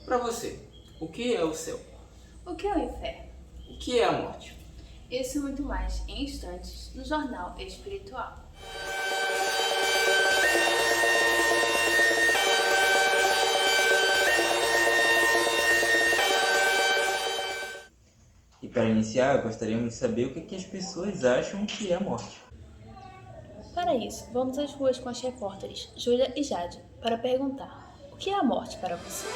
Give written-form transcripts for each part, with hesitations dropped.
Para você, o que é o céu? O que é o inferno? O que é a morte? Isso e muito mais em instantes no Jornal Espiritual. E para iniciar, gostaríamos de saber o que as pessoas acham que é a morte. Para isso, vamos às ruas com as repórteres Júlia e Jade para perguntar: o que é a morte para você?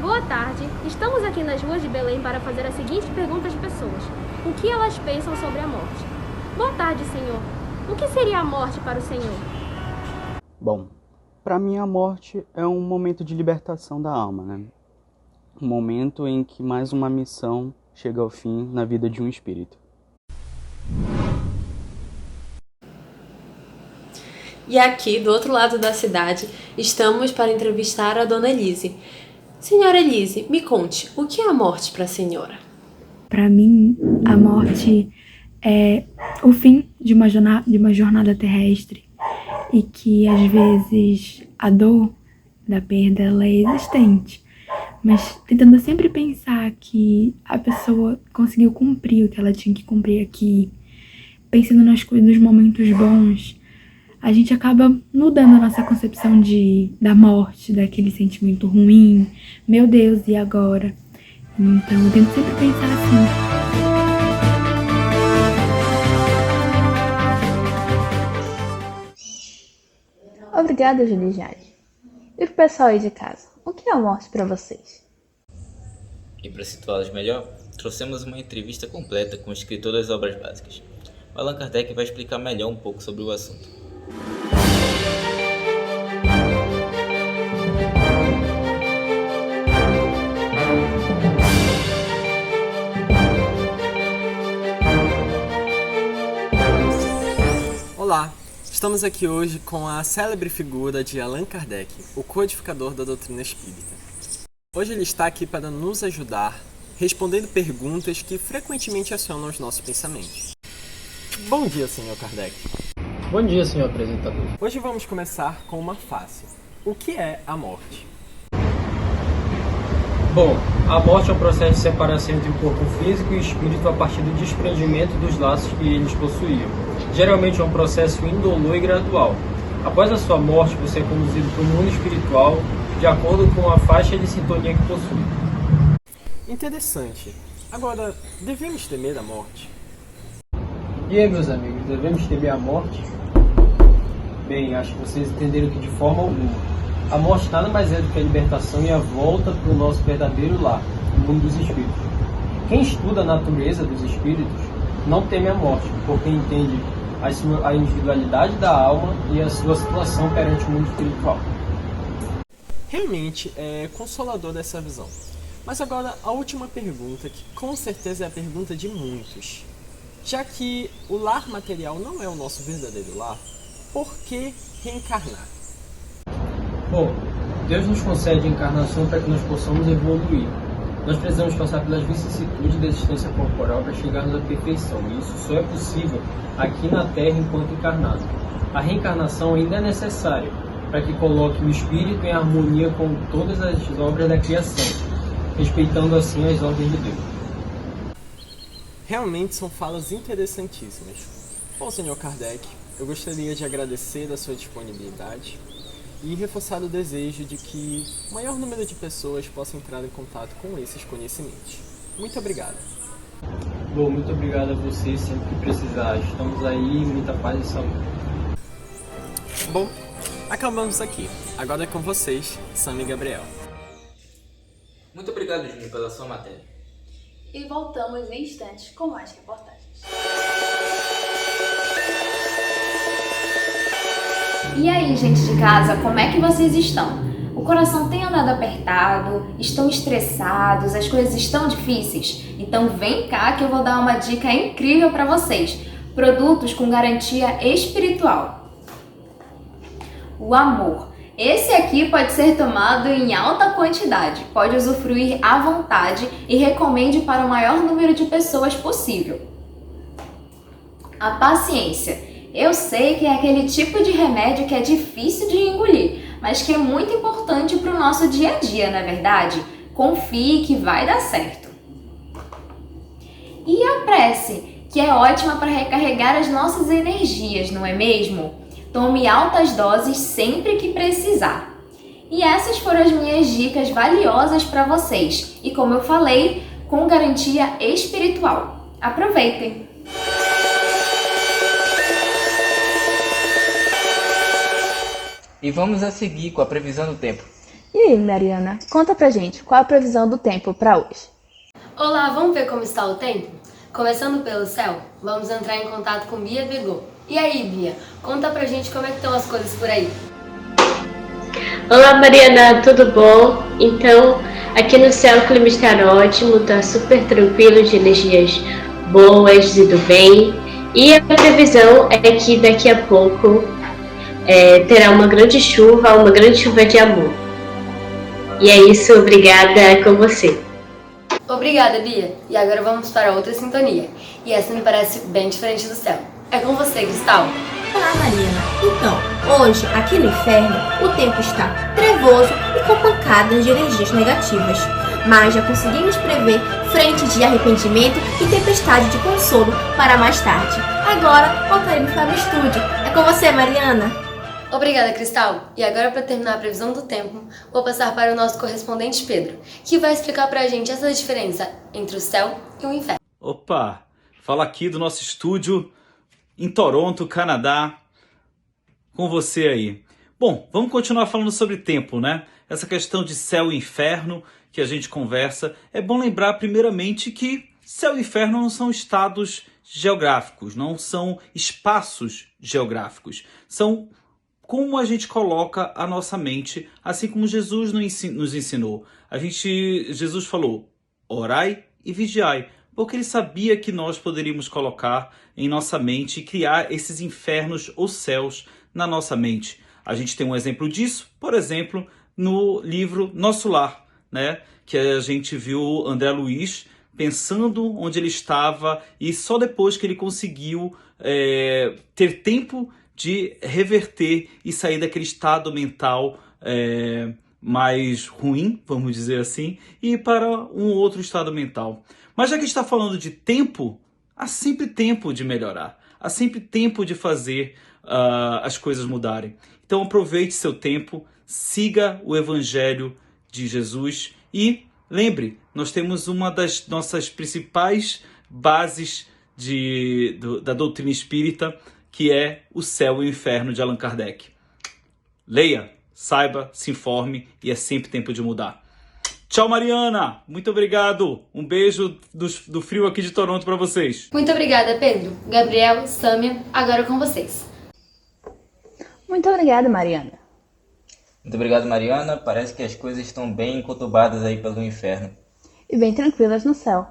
Boa tarde, estamos aqui nas ruas de Belém para fazer a seguinte pergunta às pessoas: o que elas pensam sobre a morte? Boa tarde, senhor. O que seria a morte para o senhor? Bom, para mim a morte é um momento de libertação da alma, né? Um momento em que mais uma missão chega ao fim na vida de um espírito. E aqui, do outro lado da cidade, estamos para entrevistar a Dona Elise. Senhora Elise, me conte, o que é a morte para a senhora? Para mim, a morte é o fim de uma jornada terrestre e que, às vezes, a dor da perda ela é existente. Mas tentando sempre pensar que a pessoa conseguiu cumprir o que ela tinha que cumprir aqui, pensando nas coisas, nos momentos bons, a gente acaba mudando a nossa concepção da morte, daquele sentimento ruim. Meu Deus, e agora? Então eu tento sempre pensar assim. Obrigada, Júlia e Jade. E pro pessoal aí de casa, o que é a morte para vocês? E para situá-los melhor, trouxemos uma entrevista completa com o escritor das obras básicas. Allan Kardec vai explicar melhor um pouco sobre o assunto. Olá, estamos aqui hoje com a célebre figura de Allan Kardec, o codificador da doutrina espírita. Hoje ele está aqui para nos ajudar, respondendo perguntas que frequentemente acionam os nossos pensamentos. Bom dia, Sr. Kardec. Bom dia, senhor apresentador. Hoje vamos começar com uma fácil. O que é a morte? Bom, a morte é um processo de separação entre o corpo físico e o espírito a partir do desprendimento dos laços que eles possuíam. Geralmente é um processo indolor e gradual. Após a sua morte, você é conduzido para o mundo espiritual de acordo com a faixa de sintonia que possui. Interessante. Agora, devemos temer a morte? E aí, meus amigos, devemos temer a morte? Bem, acho que vocês entenderam que de forma alguma. A morte nada mais é do que a libertação e a volta para o nosso verdadeiro lar, o mundo dos espíritos. Quem estuda a natureza dos espíritos não teme a morte, porque entende a individualidade da alma e a sua situação perante o mundo espiritual. Realmente é consolador essa visão. Mas agora a última pergunta, que com certeza é a pergunta de muitos. Já que o lar material não é o nosso verdadeiro lar, por que reencarnar? Bom, Deus nos concede a encarnação para que nós possamos evoluir. Nós precisamos passar pelas vicissitudes da existência corporal para chegarmos à perfeição, e isso só é possível aqui na Terra enquanto encarnado. A reencarnação ainda é necessária para que coloque o espírito em harmonia com todas as obras da criação, respeitando assim as ordens de Deus. Realmente são falas interessantíssimas. Bom, Sr. Kardec, eu gostaria de agradecer a sua disponibilidade e reforçar o desejo de que o maior número de pessoas possa entrar em contato com esses conhecimentos. Muito obrigado. Bom, muito obrigado a você sempre que precisar. Estamos aí, muita paz e saúde. Bom, acabamos aqui. Agora é com vocês, Sam e Gabriel. Muito obrigado, Júnior, pela sua matéria. E voltamos em instantes com mais reportagens. E aí, gente de casa, como é que vocês estão? O coração tem andado apertado? Estão estressados? As coisas estão difíceis? Então vem cá que eu vou dar uma dica incrível para vocês. Produtos com garantia espiritual. O amor. Esse aqui pode ser tomado em alta quantidade, pode usufruir à vontade e recomende para o maior número de pessoas possível. A paciência. Eu sei que é aquele tipo de remédio que é difícil de engolir, mas que é muito importante para o nosso dia a dia, não é verdade? Confie que vai dar certo. E a prece, que é ótima para recarregar as nossas energias, não é mesmo? Tome altas doses sempre que precisar. E essas foram as minhas dicas valiosas para vocês. E como eu falei, com garantia espiritual. Aproveitem! E vamos a seguir com a previsão do tempo. E aí, Mariana, conta pra gente qual a previsão do tempo para hoje. Olá, vamos ver como está o tempo? Começando pelo céu, vamos entrar em contato com Bia Begô. E aí, Bia, conta pra gente como é que estão as coisas por aí. Olá, Mariana, tudo bom? Então, aqui no céu o clima está ótimo, tá super tranquilo, de energias boas e do bem. E a previsão é que daqui a pouco terá uma grande chuva de amor. E é isso, obrigada, com você. Obrigada, Bia. E agora vamos para outra sintonia. E essa me parece bem diferente do céu. É com você, Cristal. Olá, Mariana. Então, hoje, aqui no inferno, o tempo está trevoso e com pancadas de energias negativas. Mas já conseguimos prever frente de arrependimento e tempestade de consolo para mais tarde. Agora, voltaremos para o estúdio. É com você, Mariana. Obrigada, Cristal. E agora, para terminar a previsão do tempo, vou passar para o nosso correspondente Pedro, que vai explicar pra gente essa diferença entre o céu e o inferno. Opa! Fala aqui do nosso estúdio em Toronto, Canadá, com você aí. Bom, vamos continuar falando sobre tempo, né? Essa questão de céu e inferno que a gente conversa. É bom lembrar primeiramente que céu e inferno não são estados geográficos, não são espaços geográficos. São como a gente coloca a nossa mente, assim como Jesus nos ensinou. Jesus falou, orai e vigiai, porque ele sabia que nós poderíamos colocar em nossa mente e criar esses infernos ou céus na nossa mente. A gente tem um exemplo disso, por exemplo, no livro Nosso Lar, né? Que a gente viu André Luiz pensando onde ele estava e só depois que ele conseguiu ter tempo de reverter e sair daquele estado mental mais ruim, vamos dizer assim, e ir para um outro estado mental. Mas já que está falando de tempo, há sempre tempo de melhorar, há sempre tempo de fazer as coisas mudarem. Então aproveite seu tempo, siga o Evangelho de Jesus e lembre, nós temos uma das nossas principais bases da doutrina espírita, que é o céu e o inferno de Allan Kardec. Leia, saiba, se informe e é sempre tempo de mudar. Tchau, Mariana! Muito obrigado! Um beijo do frio aqui de Toronto para vocês. Muito obrigada, Pedro. Gabriel, Sâmia, agora com vocês. Muito obrigada, Mariana. Muito obrigado, Mariana. Parece que as coisas estão bem conturbadas aí pelo inferno. E bem tranquilas no céu.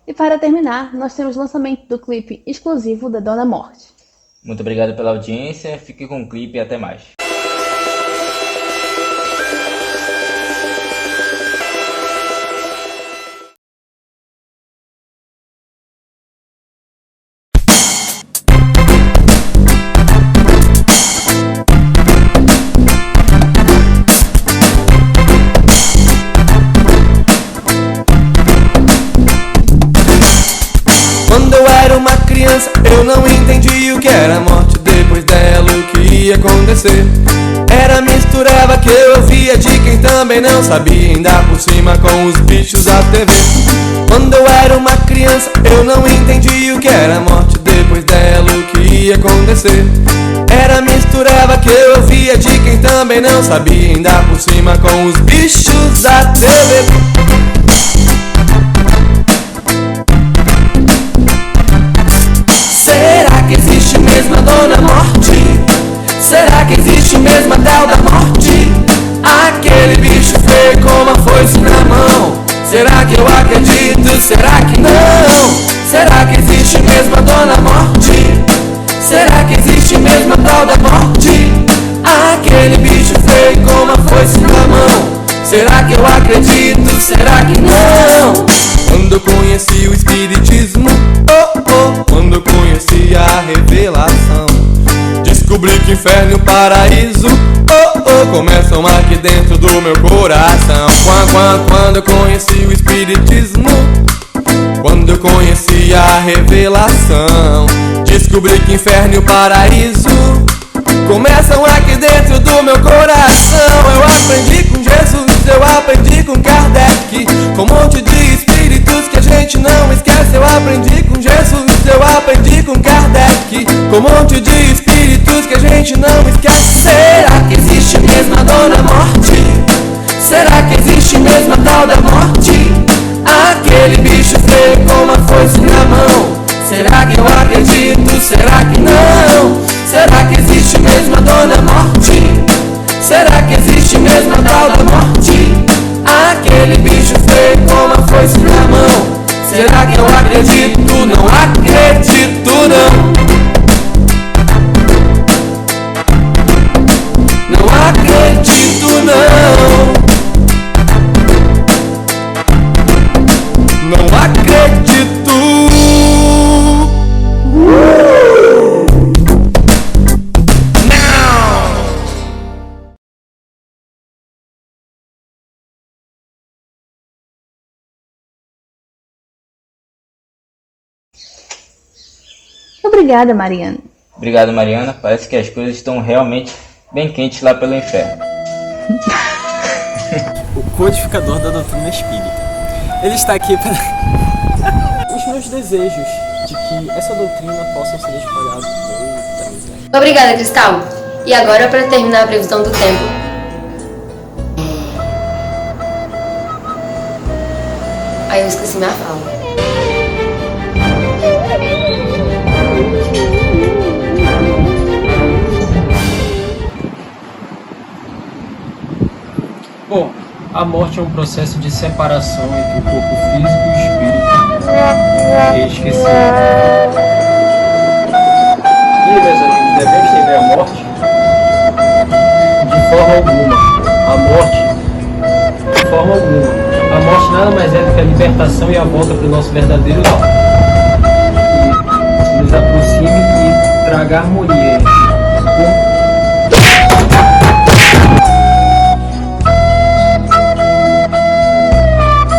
E para terminar, nós temos o lançamento do clipe exclusivo da Dona Morte. Muito obrigado pela audiência, fique com o clipe e até mais. Quando eu era uma criança, eu não entendi o que era a morte. Depois dela, o que ia acontecer? Era mistureba que eu ouvia de quem também não sabia andar por cima com os bichos da TV. Quando eu era uma criança, eu não entendi o que era a morte. Depois dela, o que ia acontecer? Era mistureba que eu ouvia de quem também não sabia andar por cima com os bichos da TV. Será que existe mesmo a Dona Morte? Será que existe mesmo a tal da morte? Aquele bicho feio com uma foice na mão. Será que eu acredito? Será que não? Será que existe mesmo a Dona Morte? Será que existe mesmo a tal da morte? Aquele bicho feio com uma foice na mão. Será que eu acredito? Será que não? Quando eu conheci o espiritismo, quando eu conheci a revelação, Descobri que inferno e o paraíso começam aqui dentro do meu coração. Quando eu conheci o espiritismo, quando eu conheci a revelação, descobri que inferno e o paraíso começam aqui dentro do meu coração. Eu aprendi com Jesus, eu aprendi com Kardec, com um monte de espíritos que a gente não esquece. Eu aprendi com Jesus, eu aprendi com Kardec, com um monte de espíritos que a gente não esquece. Será que existe mesmo a dona morte? Será que existe mesmo a tal da morte? Aquele bicho feio com uma foice na mão. Será que eu acredito? Será que não? Será que existe mesmo a dona morte? Será que existe mesmo a tal da morte? Aquele bicho feio com uma foice na mão. Será que eu acredito? Não acredito não. Não acredito não. Não acredito. Obrigada, Mariana. Obrigado, Mariana. Parece que as coisas estão realmente bem quentes lá pelo inferno. O codificador da doutrina espírita. Ele está aqui para os meus desejos de que essa doutrina possa ser espalhada por outras. Obrigada, Cristal. E agora, para terminar a previsão do tempo. Aí eu esqueci minha fala. Bom, a morte é um processo de separação entre o corpo físico e o espírito. E esqueci. E, meus amigos, devemos temer a morte? De forma alguma. A morte, de forma alguma. A morte nada mais é do que a libertação e a volta para o nosso verdadeiro lar. E nos aproxime e traga harmonia entre corpo